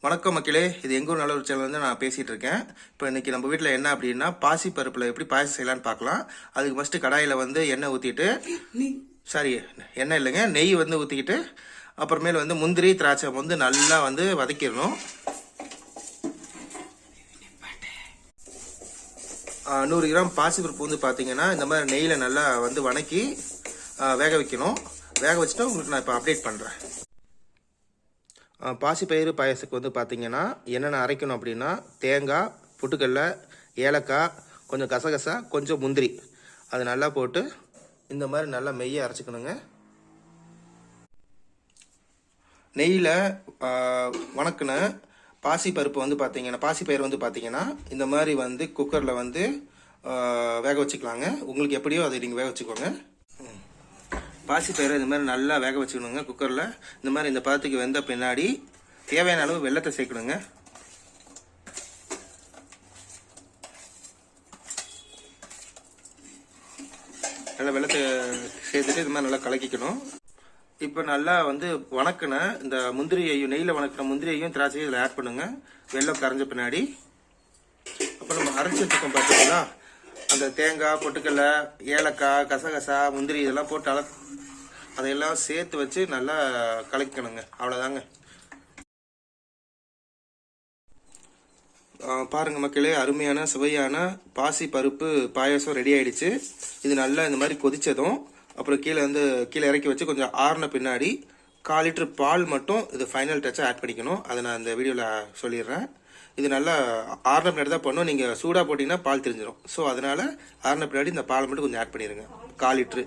வணக்கம் மக்களே, இது எங்கூர் நல்ல ஒரு சேனல் நான் பேசிகிட்டு இருக்கேன். இப்போ இன்றைக்கி நம்ம வீட்டில் என்ன அப்படின்னா பாசி பருப்பில் எப்படி பாயசம் செய்யலான்னு பார்க்கலாம். அதுக்கு ஃபஸ்ட்டு கடாயில் எண்ணெய் ஊற்றிட்டு, எண்ணெய் இல்லைங்க, நெய் ஊற்றிக்கிட்டு அப்புறமேல் முந்திரி திராட்சை நல்லா வதக்கிடணும். 100 கிராம் பாசிப்பருப்பு பார்த்தீங்கன்னா இந்த மாதிரி நெய்யில் நல்லா வணக்கி வேக வைக்கணும். வேக வச்சுட்டு உங்களுக்கு நான் இப்போ அப்டேட் பண்ணுறேன். பாசிப்பயிறு பாயசத்துக்கு பார்த்தீங்கன்னா என்னென்ன அரைக்கணும் அப்படின்னா தேங்காய், பொட்டுக்கடலை, ஏலக்காய், கொஞ்சம் கசகசா, கொஞ்சம் முந்திரி அது நல்லா போட்டு இந்த மாதிரி நல்லா மெய்யை அரைச்சிக்கணுங்க. நெய்யில் வணக்கின பாசிப்பருப்பு பாசிப்பயிறு பார்த்தீங்கன்னா இந்த மாதிரி குக்கரில் வேக வச்சுக்கலாங்க. உங்களுக்கு எப்படியோ அதை நீங்கள் வேக வச்சுக்கோங்க. பாசிப்பயிரை இந்த மாதிரி நல்லா வேக வச்சுக்கணுங்க. குக்கரில் இந்த மாதிரி இந்த பதத்துக்கு வெந்த பின்னாடி தேவையான அளவு வெல்லத்தை சேர்க்கணுங்க. நல்லா வெல்லத்தை சேர்த்துட்டு இந்த மாதிரி நல்லா கலக்கிக்கணும். இப்போ நல்லா வணக்கின இந்த முந்திரியையும் நெய்யில் வணக்கின முந்திரியையும் திராட்சையும் இதில் ஆட் பண்ணுங்க. வெல்லம் கரைஞ்ச பின்னாடி அப்புறம் நம்ம அரைச்சி வச்சுக்கோம் பார்த்தீங்களா, அந்த தேங்காய், பொட்டுக்கடலை, ஏலக்காய், கசகசா, முந்திரி இதெல்லாம் போட்டு அதையெல்லாம் சேர்த்து வச்சு நல்லா கலக்கணுங்க. அவ்வளோதாங்க. பாருங்க மக்களே, அருமையான சுவையான பாசி பருப்பு பாயாசம் ரெடி ஆயிடுச்சு. இது நல்லா இந்த மாதிரி கொதிச்சதும் அப்புறம் கீழே இறக்கி வச்சு கொஞ்சம் ஆறின பின்னாடி 1/4 லிட்டர் பால் மட்டும் இது ஃபைனல் டச்சை ஆட் பண்ணிக்கணும். அதை நான் இந்த வீடியோவில் சொல்லிடுறேன். இது நல்லா ஆறின பின்னாடி தான் பண்ணணும். நீங்கள் சூடாக போட்டிங்கன்னா பால் தெரிஞ்சிடும். ஸோ அதனால் ஆறின பின்னாடி இந்த பால் மட்டும் கொஞ்சம் ஆட் பண்ணிடுங்க. 1/4 லிட்ரு